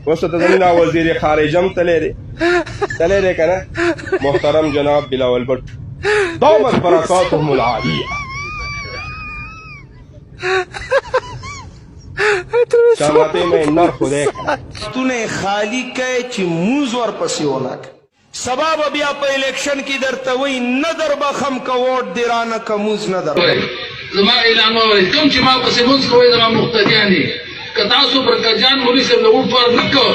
وسط زمینہ وزیر خارجم تلے دے کنا محترم جناب بلاول بھٹ دامت برکاتهم العالیہ چاہتے میں نر خدے تو نے خالی کہے چی موز ور پسی ہونا سباب بیا پا الیکشن کی در توی ندر بخم کا ووٹ دیرانا کا موز ندر زما اعلان وارد کم چی ما پسی موز کوئی زما مختدیانی کتاسو برکجان مولی سے ووٹ فار نکو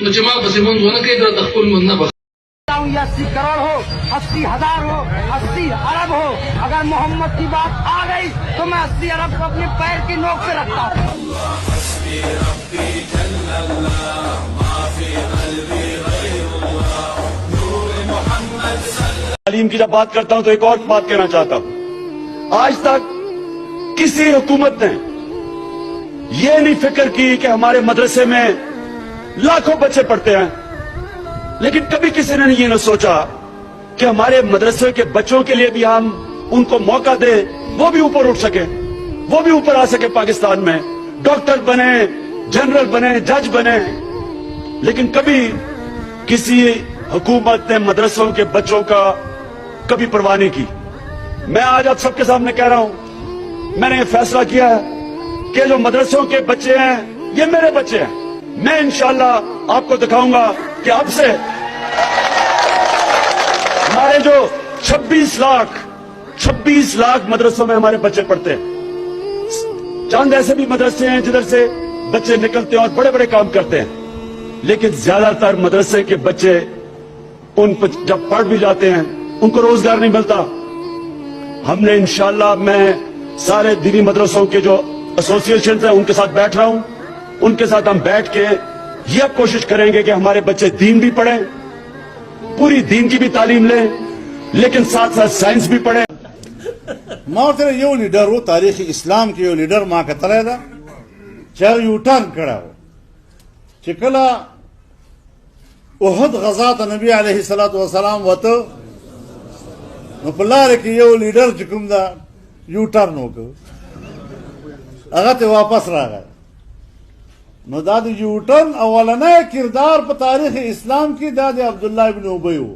نو چی ما پسی موز ہونا کئی در تخکل من نبخ 80 करोड़ हो 80,000 हो 80 अरब हो अगर मोहम्मद की बात आ गई तो मैं 80 अरब को अपने पैर की नोक पे रखता हूँ। तालीम की जब बात करता हूं तो एक और बात कहना चाहता हूं। आज तक किसी हुकूमत ने ये नहीं फिक्र की कि हमारे मदरसे में लाखों बच्चे पढ़ते हैं, लेकिन कभी किसी ने ये न सोचा कि हमारे मदरसे के बच्चों के लिए भी हम उनको मौका दें, वो भी ऊपर उठ सके, वो भी ऊपर आ सके, पाकिस्तान में डॉक्टर बने, जनरल बने, जज बने। लेकिन कभी किसी हुकूमत ने मदरसों के बच्चों का कभी परवाह नहीं की। मैं आज आप सबके सामने कह रहा हूं, मैंने ये फैसला किया है कि जो मदरसों के बच्चे हैं ये मेरे बच्चे हैं। मैं इंशाअल्लाह आपको दिखाऊंगा कि अब से हमारे जो 26 लाख मदरसों में हमारे बच्चे पढ़ते हैं। चंद ऐसे भी मदरसे हैं जिधर से बच्चे निकलते हैं और बड़े बड़े काम करते हैं, लेकिन ज्यादातर मदरसे के बच्चे जब पढ़ भी जाते हैं उनको रोजगार नहीं मिलता। हमने इंशाअल्लाह मैं सारे दीनी मदरसों के जो एसोसिएशन है उनके साथ बैठ रहा हूं, उनके साथ हम बैठ के ये कोशिश करेंगे कि हमारे बच्चे दीन भी पढ़ें, पूरी दीन की भी तालीम लें, लेकिन साथ साथ साइंस भी पढ़ें। मात्र यो लीडर हो तारीख इस्लाम के यो लीडर मां कतले दा चाहे यू टर्न करा हो चिकला उहद गजा त नबी अलैहि सल्लल्लाहु अलैहि वसल्लम वतो नो पलार के यो लीडर जुकुम दा यू टर्न हो को अगत वापस रह गए नो दाद यू टर्न अवलना किरदार पर तारीख इस्लाम की दाद अब्दुल्लाह इब्न उबई हो।